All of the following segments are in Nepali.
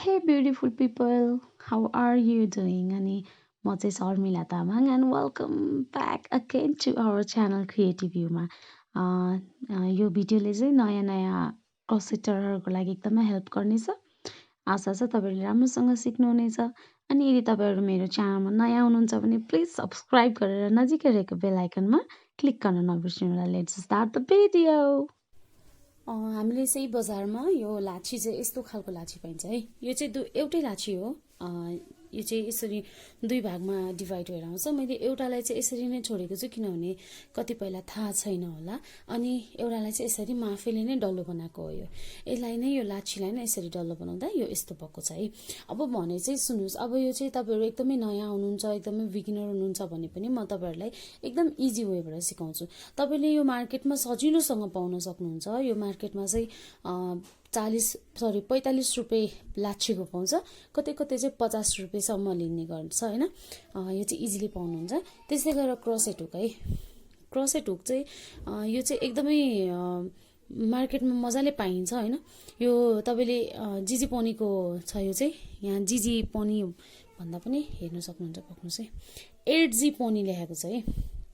Hey beautiful people, how are you doing? Ani म चाहिँ SARMILA Tamang and welcome back again to our channel Creative View-मा यो भिडियोले चाहिँ नयाँ नयाँ क्रोसेटरहरूको लागि एकदमै हेल्प गर्नेछ। आशा छ तपाईहरुले राम्रोसँग सिक्नुहुनेछ। अनि यदि तपाईहरु मेरो च्यानलमा नयाँ हुनुहुन्छ भने प्लिज सब्स्क्राइब गरेर नजिकै रहेको बेल आइकनमा क्लिक गर्न नबिर्सिनुहोला। Let's start the video. हामीले चाहिँ बजारमा यो लाछी चाहिँ यस्तो खालको लाछी पाइन्छ है। यो चाहिँ एउटै लाछी हो। यो चाहिँ यसरी दुई भागमा डिभाइड भएर आउँछ। मैले एउटालाई चाहिँ यसरी नै छोडेको छु किनभने कतिपयलाई थाहा छैन होला। अनि एउटालाई चाहिँ यसरी म आफैले नै डल्लो बनाएको हो। यसलाई नै यो लाछीलाई नै यसरी डल्लो बनाउँदा यो यस्तो भएको छ है। अब भने चाहिँ सुन्नुस्, अब यो चाहिँ तपाईहरु एकदमै नयाँ हुनुहुन्छ, एकदमै बिगिनर हुनुहुन्छ भने पनि म तपाईहरुलाई एकदम इजी वेबाट सिकाउँछु। तपाईले यो मार्केटमा सजिलोसँग पाउन सक्नुहुन्छ। यो मार्केटमा चाहिँ 45 रुपैयाँ लाछीको पाउँछ। कतै कतै चाहिँ 50 रुपैयाँसम्म लिने गर्छ हैन। यो चाहिँ इजिली पाउनुहुन्छ। त्यसै गरेर क्रोसेट हुक है। क्रोसेट हुक चाहिँ यो चाहिँ एकदमै मार्केटमा मजाले पाइन्छ हैन। यो तपाईले जिजी पनीको छ। यो चाहिँ यहाँ जिजी पनी भन्दा पनि हेर्न सक्नुहुन्छ। पक्नुस् है, 8G पनी लेखेको छ है।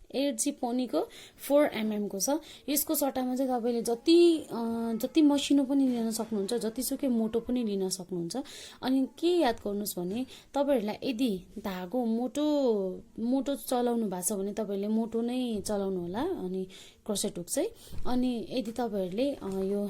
8G पनीको 4mm को छ। यसको सट्टामा चाहिँ तपाईले जति मसिनो पनि लिन सक्नुहुन्छ, जतिसुकै मोटो पनि लिन सक्नुहुन्छ। अनि के याद गर्नुस् भने तपाईहरुलाई यदि धागो मोटो चलाउनु भएको छ भने तपाईले मोटो नै चलाउनु होला। अनि क्रोसेट हुक चाहिँ अनि यदि तपाईहरुले यो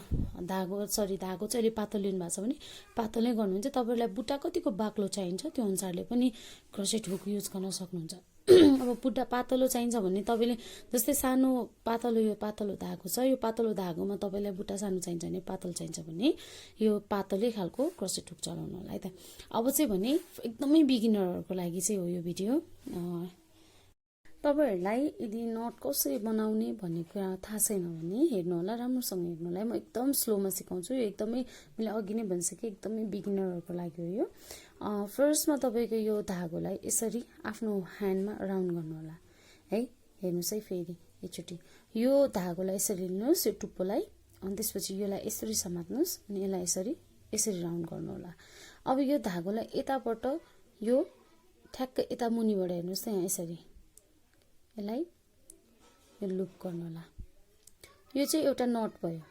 धागो चाहिँ अलि पातलो लिनु भएको छ भने पातलै गर्नुहुन्छ। तपाईहरुलाई बुट्टा कतिको बाक्लो चाहिन्छ त्यो अनुसारले पनि क्रोसेट हुक युज गर्न सक्नुहुन्छ। अब बुट्टा पातलो चाहिन्छ भने तपाईले जस्तै सानो पातलो यो पातलो धागो छ। यो पातलो धागोमा तपाईलाई बुट्टा सानो चाहिन्छ भने पातलो चाहिन्छ भने यो पातलै खालको क्रोसेट हुक चलाउनु होला है त। अब चाहिँ भने एकदमै बिगिनरहरुको लागि चाहिँ हो यो भिडियो। तपाईहरुलाई यदि नट कसरी बनाउने भन्ने कुरा थाहा छैन भने हेर्नु होला, राम्रोसँग हेर्नु होला। म एकदम स्लोमा सिकाउँछु। यो एकदमै मैले अघि नै भनिसके एकदमै बिगिनरहरुको लागि हो यो। फर्स्टमा तपाईको यो धागोलाई यसरी आफ्नो ह्यान्डमा राउन्ड गर्नु होला है। हेर्नुस् है, फेरि एकचोटी यो धागोलाई यसरी लिनुस्, यो टुप्पोलाई। अनि त्यसपछि यसलाई यसरी समात्नुस् अनि यसलाई यसरी राउन्ड गर्नु होला। अब यो धागोलाई यताबाट यो ठ्याक्क यता मुनिबाट हेर्नुस् त यहाँ यसरी यसलाई यो लुप गर्नु होला। यो चाहिँ एउटा नट भयो।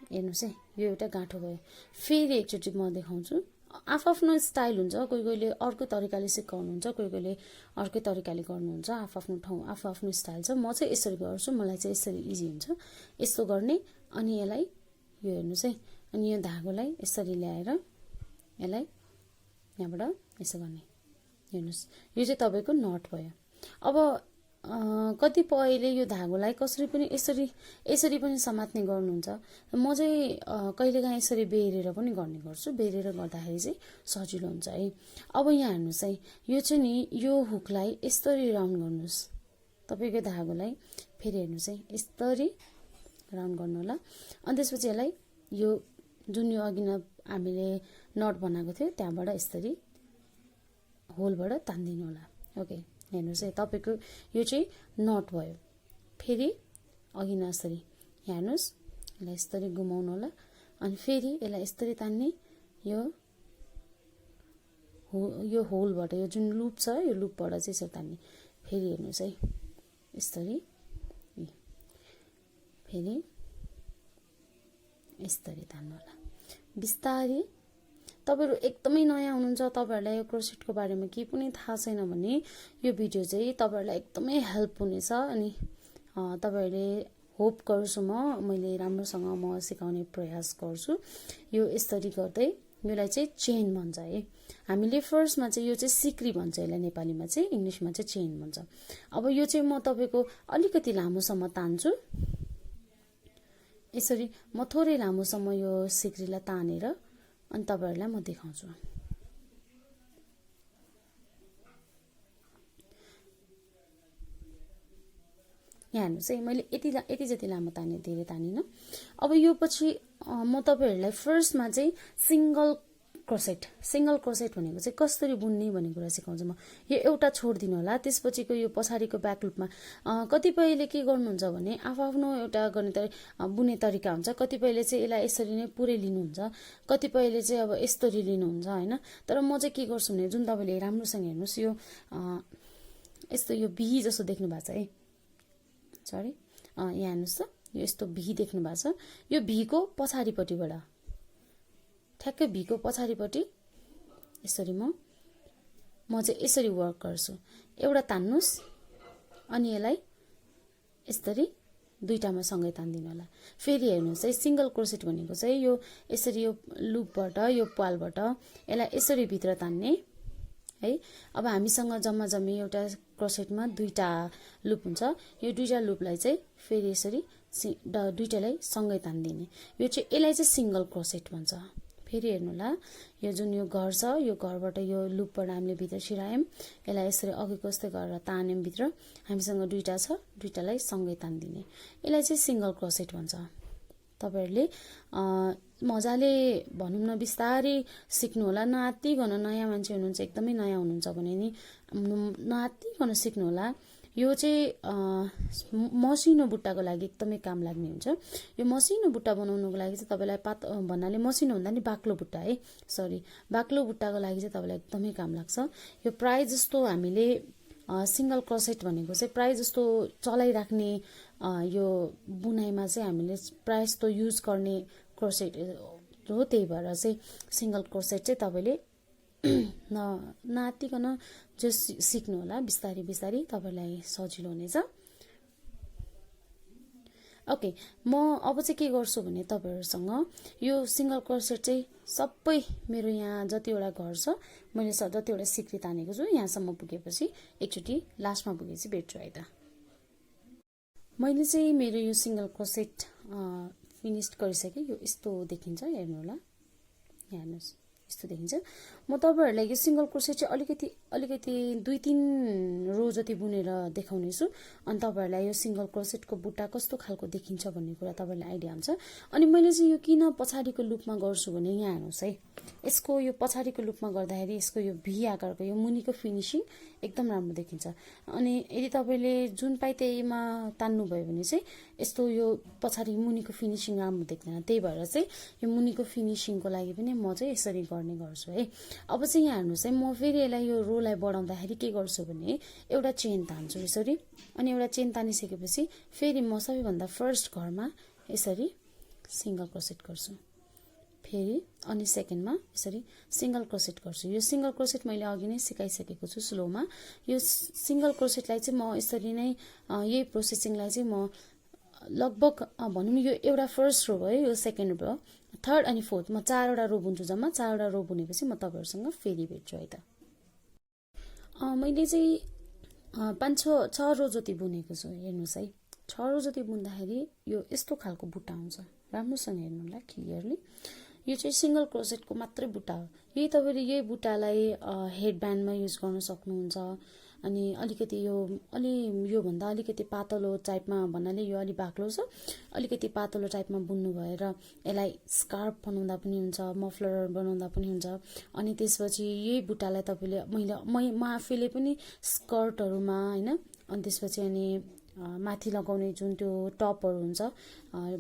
हेर्नुस् है, यो एउटा गाँठो भयो। फेरि एकचोटी म देखाउँछु। आफ्नो स्टाइल हुन्छ। कोही अर्को तरिकाले सिकाउनुहुन्छ, कोही अर्कै तरिकाले गर्नुहुन्छ। आफ्नो ठाउँ आफ्नो स्टाइल छ। म चाहिँ यसरी गर्छु, मलाई चाहिँ यसरी इजी हुन्छ यस्तो गर्ने। अनि यसलाई यो हेर्नुस् है, अनि यो धागोलाई यसरी ल्याएर यसलाई यहाँबाट यसो गर्ने। हेर्नुस्, यो चाहिँ तपाईको नट भयो। अब कतिपयले यो धागोलाई कसरी पनि यसरी पनि समात्ने गर्नुहुन्छ। म चाहिँ कहिलेकाहीँ यसरी बेरेर पनि गर्ने गर्छु। बेरेर गर्दाखेरि चाहिँ सजिलो हुन्छ है। अब यहाँ हेर्नुस् है, यो चाहिँ नि यो हुकलाई यसरी राउन्ड गर्नुस्। तपाईको धागोलाई फेरि हेर्नुस् है, यसरी राउन्ड गर्नु होला। अनि त्यसपछि यसलाई यो जुन यो अघि हामीले नट बनाएको थियो त्यहाँबाट यसरी होलबाट तान्दिनु होला। ओके, हेर्नुस् है, तपाईको यो चाहिँ नट भयो। फेरि अघि नसरी हेर्नुस्, यसलाई यसरी घुमाउनु होला। अनि फेरि यसलाई यसरी तान्ने। यो होलबाट यो जुन लुप छ यो लुपबाट चाहिँ यसरी तान्ने। फेरि हेर्नुस् है, यसरी फेरि यसरी तान्नु होला बिस्तारै। तपाईहरु एकदमै नयाँ हुनुहुन्छ, तपाईहरुलाई यो क्रोसेटको बारेमा केही पनि थाहा छैन भने यो भिडियो चाहिँ तपाईहरुलाई एकदमै हेल्प हुनेछ। अनि तपाईहरुले होप गर्छु मैले राम्रोसँग सिकाउने प्रयास गर्छु। यो यसरी गर्दै यसलाई चाहिँ चेन भन्छ है। हामीले फर्स्टमा चाहिँ यो चाहिँ सिक्री भन्छ यसलाई नेपालीमा चाहिँ, इंग्लिशमा चाहिँ चेन भन्छ। अब यो चाहिँ म तपाईको अलिकति लामोसम्म तान्छु। यसरी म थोरै लामोसम्म यो सिक्रीलाई तानेर अनि तपाईहरुलाई म देखाउँछु। यहाँ हेर्नुस् है, मैले यति जति लामो ताने, धेरै तानिन। अब यो पछि म तपाईहरुलाई फर्स्टमा चाहिँ सिंगल क्रोसेट सिंगल क्रोसेट भनेको चाहिँ कसरी बुन्ने भन्ने कुरा सिकाउँछु म। यो एउटा छोड्दिनु होला, त्यसपछिको यो पछाडिको ब्याक लुपमा कतिपयले के गर्नुहुन्छ भने आफ्नो एउटा गर्ने बुने तरिका हुन्छ। कतिपयले चाहिँ यसलाई यसरी नै पुरै लिनुहुन्छ, कतिपयले चाहिँ अब यसरी लिनुहुन्छ हैन। तर म चाहिँ के गर्छु भने जुन तपाईले राम्रोसँग हेर्नुस् यो यस्तो यो भी जस्तो देख्नु भएको छ है, सरी यहाँ हेर्नुस् त, यो यस्तो भी देख्नु भएको छ। यो भी को पछाडिपट्टिबाट ठ्याक्कै भी को पछाडिपट्टि यसरी म चाहिँ यसरी वर्क गर्छु। एउटा तान्नुस् अनि यसलाई यसरी दुईटामा सँगै तान्दिनु होला। फेरि हेर्नुस् है, सिंगल क्रोसेट भनेको चाहिँ यो यसरी यो लुपबाट यो पालबाट यसलाई यसरी भित्र तान्ने है। अब हामीसँग जम्मा जम्मी एउटा क्रोसेटमा दुईटा लुप हुन्छ। यो दुईटा लुपलाई चाहिँ फेरि यसरी दुईटालाई सँगै तान्दिने, यो चाहिँ यसलाई चाहिँ सिंगल क्रोसेट भन्छ। फेरि हेर्नु होला, यो जुन यो घर छ, यो घरबाट यो लुपबाट हामीले भित्र छिरायौं, यसलाई यसरी अघिको जस्तै गरेर तान्यौं भित्र। हामीसँग दुईटा छ, दुईटालाई सँगै तान्दिने, यसलाई चाहिँ सिंगल क्रोसेट भन्छ। तपाईहरुले मजाले भनौं न बिस्तारै सिक्नु होला। नआत्तिकन नयाँ मान्छे हुनुहुन्छ, एकदमै नयाँ हुनुहुन्छ भने नि नआत्तिकन सिक्नु होला। यो चाहिँ मसिनो बुट्टाको लागि एकदमै काम लाग्ने हुन्छ। यो मसिनो बुट्टा बनाउनुको लागि चाहिँ तपाईलाई भन्नाले मसिनो भन्दा नि बाक्लो बुट्टा है, सरी बाक्लो बुट्टाको लागि चाहिँ तपाईलाई एकदमै काम लाग्छ। यो प्राय जस्तो हामीले सिंगल क्रोसेट भनेको चाहिँ प्राय जस्तो चलाइराख्ने यो बुनाइमा चाहिँ हामीले प्राय जस्तो युज गर्ने क्रोसेट हो। त्यही भएर चाहिँ सिंगल क्रोसेट चाहिँ तपाईले नआत्तिकन जो सिक्नु होला, बिस्तारी बिस्तारी तपाईलाई सजिलो हुनेछ। ओके, म अब चाहिँ के गर्छु भने तपाईहरुसँग यो सिंगल क्रोसेट चाहिँ सबै मेरो यहाँ जतिवटा घर छ, मैले जतिवटा सिक्री तानेको छु यहाँसम्म पुगेपछि एकचोटी लास्टमा पुगेपछि भेट्छु है त। मैले चाहिँ मेरो यो सिंगल क्रोसेट फिनिश गरिसकेँ। यो यस्तो देखिन्छ, हेर्नु होला, यहाँ हेर्नुस् यस्तो देखिन्छ। म तपाईहरुलाई यो सिंगल क्रोसेट चाहिँ अलिकति 2-3 रो जति बुनेर देखाउने छु, अनि तपाईहरुलाई यो सिंगल क्रोसेटको बुट्टा कस्तो खालको देखिन्छ भन्ने कुरा तपाईहरुलाई आइडिया हुन्छ। अनि मैले चाहिँ यो किन पछाडिको लुपमा गर्छु भने यहाँ हेर्नुस् है, यसको यो पछाडिको लुपमा गर्दाखेरि यसको यो भी आकारको यो मुनिको फिनिशिङ एकदम राम्रो देखिन्छ। अनि यदि तपाईले जुन पाइ त्यहीमा तान्नु भयो भने चाहिँ यस्तो यो पछाडि मुनिको फिनिशिङ राम्रो देख्दैन। त्यही भएर चाहिँ यो मुनिको फिनिशिङको लागि पनि म चाहिँ यसरी गर्ने गर्छु है। अब चाहिँ यहाँ हेर्नुस् है, म फेरि यसलाई यो रोलाई बढाउँदाखेरि के गर्छु भने एउटा चेन तान्छु यसरी, अनि एउटा चेन तानिसकेपछि फेरि म सबैभन्दा फर्स्ट घरमा यसरी सिंगल क्रोसेट गर्छु, फेरि अनि सेकेन्डमा यसरी सिंगल क्रोसेट गर्छु। यो सिंगल क्रोसेट मैले अघि नै सिकाइसकेको छु स्लोमा। यो सिंगल क्रोसेटलाई चाहिँ म यसरी नै यही प्रोसेसिङलाई चाहिँ म लगभग भनौँ यो एउटा फर्स्ट रो भयो, यो सेकेन्ड रो, थर्ड अनि फोर्थ, म 4वटा रो बुन्छु। जम्मा 4वटा रो बुनेपछि म तपाईहरुसँग फेरि भेट्छु है त। मैले चाहिँ 5-6 रो जति बुनेको छु। हेर्नुस् है, 6 रो जति बुन्दाखेरि यो यस्तो खालको बुट्टा आउँछ। राम्रोसँग हेर्नु होला क्लियरली, यो चाहिँ सिंगल क्रोसेटको मात्रै बुट्टा हो। यही तपाईले यही बुट्टालाई हेड ब्यान्डमा युज गर्न सक्नुहुन्छ। अनि अलिकति यो भन्दा अलिकति पातलो टाइपमा, भन्नाले यो अलि बाक्लो छ, अलिकति पातलो टाइपमा बुन्नु भएर यसलाई स्कार्फ बनाउँदा पनि हुन्छ, मफलर बनाउँदा पनि हुन्छ। अनि त्यसपछि यही बुट्टालाई तपाईले म आफैले पनि स्कर्टहरुमा हैन, अनि त्यसपछि अनि माथि लगाउने जुन त्यो टपहरु हुन्छ,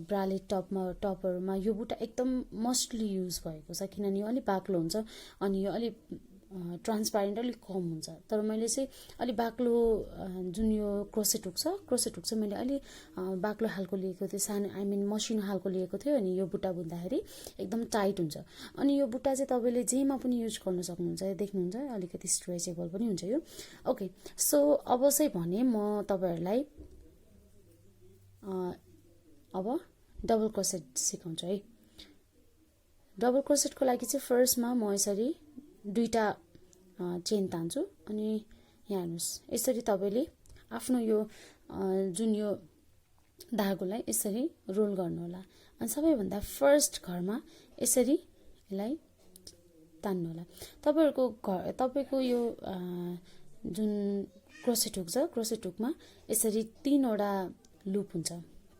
ब्रालेट टपहरुमा यो बुट्टा एकदम मस्टली युज भएको छ, किनभने यो अलि बाक्लो हुन्छ अनि यो अलि ट्रान्सप्यारेन्ट अलिक कम हुन्छ। तर मैले चाहिँ अलि बाक्लो जुन यो क्रोसेट हुक चाहिँ मैले अलि बाक्लो खालको लिएको थिएँ, सानो मसिनो खालको लिएको थियो। अनि यो बुट्टा बुन्दाखेरि एकदम टाइट हुन्छ। अनि यो बुट्टा चाहिँ तपाईले जेमा पनि युज गर्न सक्नुहुन्छ, देख्नुहुन्छ अलिकति स्ट्रेचेबल पनि हुन्छ यो। ओके, सो अब चाहिँ भने म तपाईहरुलाई अब डबल क्रोसेट सिकाउँछु है। डबल क्रोसेटको लागि चाहिँ फर्स्टमा म यसरी दुईटा चेन तान्छु, अनि यहाँ हेर्नुस् यसरी तपाईले आफ्नो यो जुन यो धागोलाई यसरी रोल गर्नु होला। अनि सबैभन्दा फर्स्ट घरमा यसरी यसलाई तान्नु होला। तपाईको यो जुन क्रोसेट हुक छ, क्रोसेट हुकमा यसरी 3वटा लुप हुन्छ,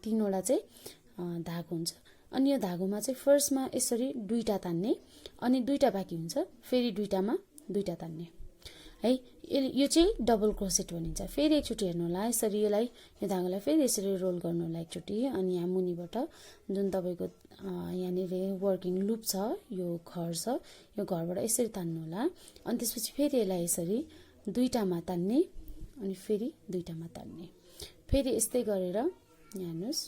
3वटा चाहिँ धागो हुन्छ। अनि यो धागोमा चाहिँ फर्स्टमा यसरी दुईटा तान्ने अनि दुईटा बाँकी हुन्छ फेरि दुईटामा दुईटा तान्ने है। यो चाहिँ डबल क्रोसेट भनिन्छ। फेरि एकचोटि हेर्नु होला यसरी यसलाई यो धागोलाई फेरि यसरी रोल गर्नु होला एकचोटि अनि यहाँ मुनिबाट जुन तपाईको यहाँनिर वर्किङ लुप छ यो घर छ यो घरबाट यसरी तान्नु होला अनि त्यसपछि फेरि यसलाई यसरी दुईटामा तान्ने अनि फेरि दुईटामा तान्ने फेरि यस्तै गरेर यहाँ हेर्नुस्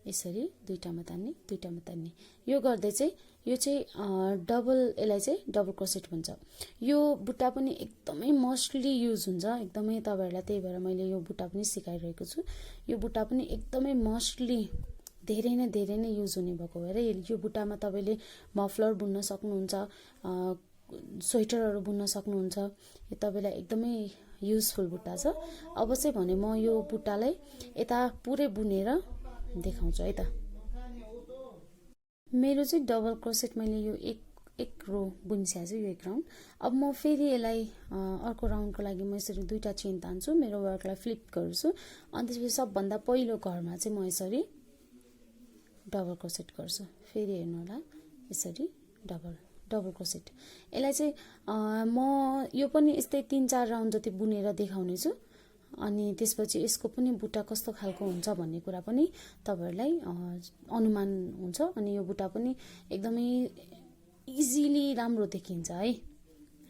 यसरी दुईटामा तान्ने यो गर्दै चाहिँ यो चाहिँ डबल यसलाई चाहिँ डबल क्रोसेट भन्छ। यो बुट्टा पनि एकदमै मोस्टली युज हुन्छ एकदमै तपाईहरुलाई त्यही भएर मैले यो बुट्टा पनि सिकाइरहेको छु। यो बुट्टा पनि एकदमै मोस्टली धेरै नै युज हुने भएको भएर यो बुट्टामा तपाईले मफलर बुन्न सक्नुहुन्छ स्वेटरहरु बुन्न सक्नुहुन्छ। यो तपाईलाई एकदमै युजफुल बुट्टा छ। अब चाहिँ भने म यो बुट्टालाई यता पुरै बुनेर देखाउँछु है त। मेरो चाहिँ डबल क्रोसेट मैले यो एक रो बुनिसकेको छु यो एक राउन्ड। अब म फेरि यसलाई अर्को राउन्डको लागि म यसरी दुईटा चेन तान्छु मेरो वर्कलाई फ्लिप गर्छु अनि त्यसपछि सबभन्दा पहिलो घरमा चाहिँ म यसरी डबल क्रोसेट गर्छु। फेरि हेर्नु होला यसरी डबल क्रोसेट। यसलाई चाहिँ म यो पनि यस्तै 3-4 राउन्ड जति बुनेर देखाउने छु अनि त्यसपछि यसको पनि बुट्टा कस्तो खालको हुन्छ भन्ने कुरा पनि तपाईहरुलाई अनुमान हुन्छ अनि यो बुट्टा पनि एकदमै इजिली राम्रो देखिन्छ है।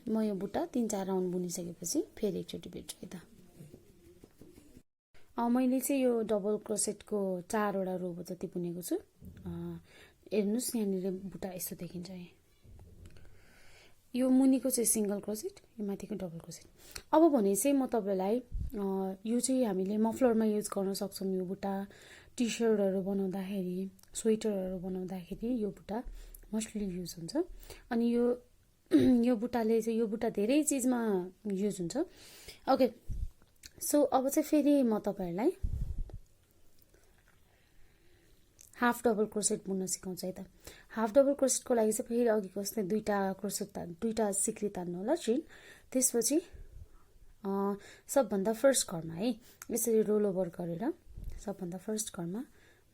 म यो बुट्टा 3-4 राउन्ड बुनिसकेपछि फेरि एकचोटि भेट्छु है त। मैले चाहिँ यो डबल क्रोसेटको 4 वटा रो जति बुनेको छु। हेर्नुस् यहाँनिर बुट्टा यस्तो देखिन्छ है। यो मुनिको चाहिँ सिंगल क्रोसेट यो माथिको डबल क्रोसेट। अब भने चाहिँ म तपाईलाई यो चाहिँ हामीले मफलरमा युज गर्न सक्छौं। यो बुट्टा टी-शर्टहरु बनाउँदाखेरि स्वेटरहरु बनाउँदाखेरि यो बुट्टा मोस्टली युज हुन्छ अनि यो बुट्टाले चाहिँ यो बुट्टा धेरै चीजमा युज हुन्छ। ओके सो अब चाहिँ फेरि म तपाईहरुलाई हाफ डबल क्रोसेट बुन्न सिकाउँछु है त। हाफ डबल क्रोसेटको लागि चाहिँ फेरि अघिको जस्तै दुईटा सिक्री तान्नु होला चेन। त्यसपछि सबभन्दा फर्स्ट घरमा है यसरी रोल ओभर गरेर सबभन्दा फर्स्ट घरमा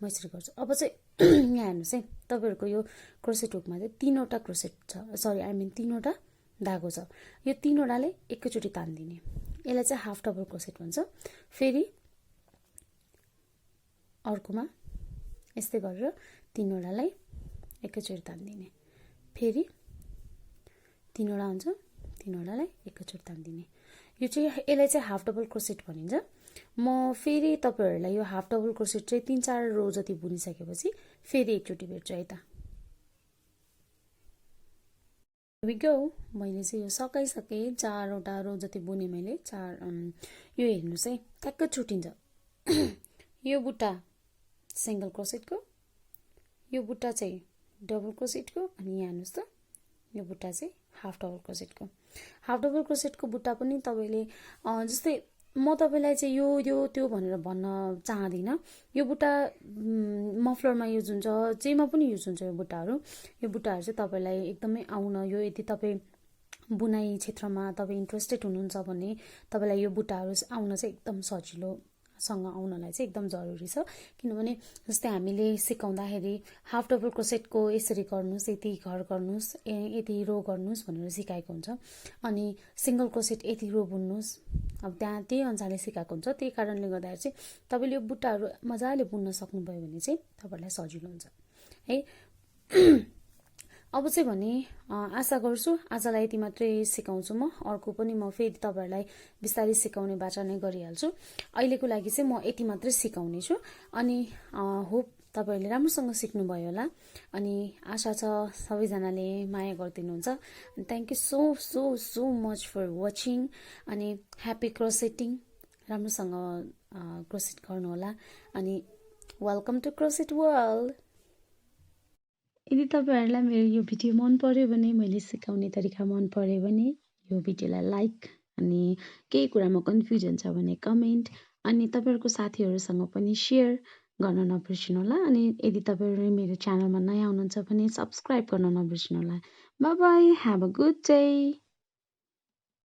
म यसरी गर्छु। अब चाहिँ यहाँ हेर्नुस् है तपाईहरुको यो क्रोसेट हुकमा चाहिँ 3वटा क्रोसेट छ सरी आई मिन 3वटा धागो छ। यो 3वटाले एकैचोटि तान्दिने यसलाई चाहिँ हाफ डबल क्रोसेट भन्छ। फेरि अर्कोमा यस्तै गरेर 3वटालाई एकैचोटि तान्दिने फेरि 3वटा हुन्छ 3वटालाई एकैचोटि तान्दिने यो चाहिँ यसलाई चाहिँ हाफ डबल क्रोसेट भनिन्छ। म फेरि तपाईहरुलाई यो हाफ डबल क्रोसेट चाहिँ 3-4 रो जति बुनिसकेपछि फेरि एकचोटि भेट्छु है त। Here we go। मैले चाहिँ यो सकाइसके 4 वटा रो जति बुने मैले 4 यो हेर्नुस् है ट्याक्क छुटिन्छ। यो बुट्टा सिंगल क्रोसेटको यो बुट्टा चाहिँ डबल क्रोसेटको अनि यहाँ हेर्नुस् त यो बुट्टा चाहिँ हाफ डबल क्रोसेटको। हाफ डबल क्रोसेटको बुट्टा पनि तपाईले जस्तै म तपाईलाई चाहिँ यो त्यो भनेर भन्न चाहदिन। यो बुट्टा मफलरमा युज हुन्छ जेमा पनि युज हुन्छ यो बुट्टाहरु। यो बुट्टाहरु चाहिँ तपाईलाई एकदमै आउन यो यदि तपाई बुनाई क्षेत्रमा तपाई इन्ट्रेस्टेड हुनुहुन्छ भने तपाईलाई यो बुट्टाहरु आउन चाहिँ एकदम सजिलो सँग आउनलाई चाहिँ एकदम जरुरी छ। किनभने जस्तै हामीले सिकाउँदाखेरि हाफ डबल क्रोसेटको यसरी गर्नुस् यति घर गर्नुस् यति रो गर्नुस् भनेर सिकाएको हुन्छ अनि सिंगल क्रोसेट यति रो बुन्नुस् अब त्यहाँ त्यही अनुसारले सिकाएको हुन्छ। त्यही कारणले गर्दा चाहिँ तपाईले यो बुट्टाहरु मजाले बुन्न सक्नुभयो भने चाहिँ तपाईलाई सजिलो हुन्छ है। अब चाहिँ भने आशा गर्छु आजलाई यति मात्रै सिकाउँछु म। अर्को पनि म फेरि तपाईहरुलाई बिस्तारै सिकाउने बाचा नै गरिहाल्छु। अहिलेको लागि चाहिँ म यति मात्रै सिकाउने छु अनि होप तपाईहरुले राम्रोसँग सिक्नु भयो होला अनि आशा छ सबैजनाले माया गर्दिनुहुन्छ। Thank you so so so much for watching अनि ह्यापी क्रोसेटिङ। राम्रोसँग क्रोसेट गर्नु होला अनि वेलकम टु क्रोसेट वर्ल्ड। यदि तपाईहरुलाई मेरो यो भिडियो मन पर्यो भने मैले सिकाउने तरिका मन पर्यो भने यो भिडियोलाई लाइक अनि केही कुरामा कन्फ्युजन छ भने कमेन्ट अनि तपाईहरुको साथीहरुसँग पनि शेयर गर्न नबिर्सनु होला अनि यदि तपाईहरु मेरो च्यानलमा नयाँ हुनुहुन्छ भने सब्स्क्राइब गर्न नबिर्सनु होला। Bye bye have a good day.